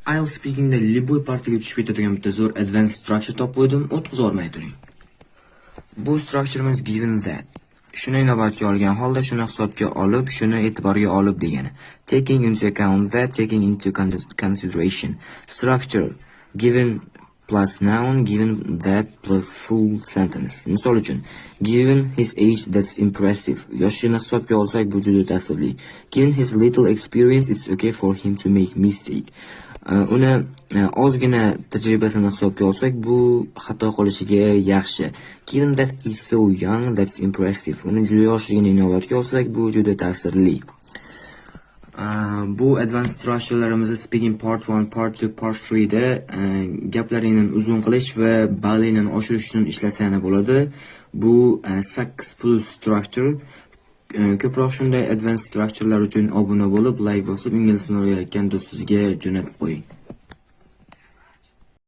IELTS speakingda любой partiyaga tushib ketadigan bitta zo'r advanced structure topib qo'ydim, o'tkazib olmay turing. Bu structureimiz given that. Shuni inobatga olgan holda shuni hisobga olib, shuni e'tiborga olib degani. Taking into account that, taking into consideration. Structure given plus noun, given that plus full sentence. Misol uchun, given his age, that's impressive. Yoshini hisobga olsak, bu juda ta'sirli. Given his little experience, it's okay for him to make mistake. Uni ozgina tajribasini hisobga olsak, bu xato qilishiga yaxshi. Given that he's so young, that's impressive. Uni juda yoshligini inobatga olsak, bu juda ta'sirli. Bu advanced structurelarimizni speaking part 1, part 2, part 3 da gaplaringni uzun qilish va ballingni oshirish uchun ishlatsanglar bo'ladi. Bu 8+ structure. Ko'proq shunday advanced structurelar uchun obuna bo'lib, like bosib, ingliz tilini o'rganayotgan do'stingizga jo'natib qo'ying.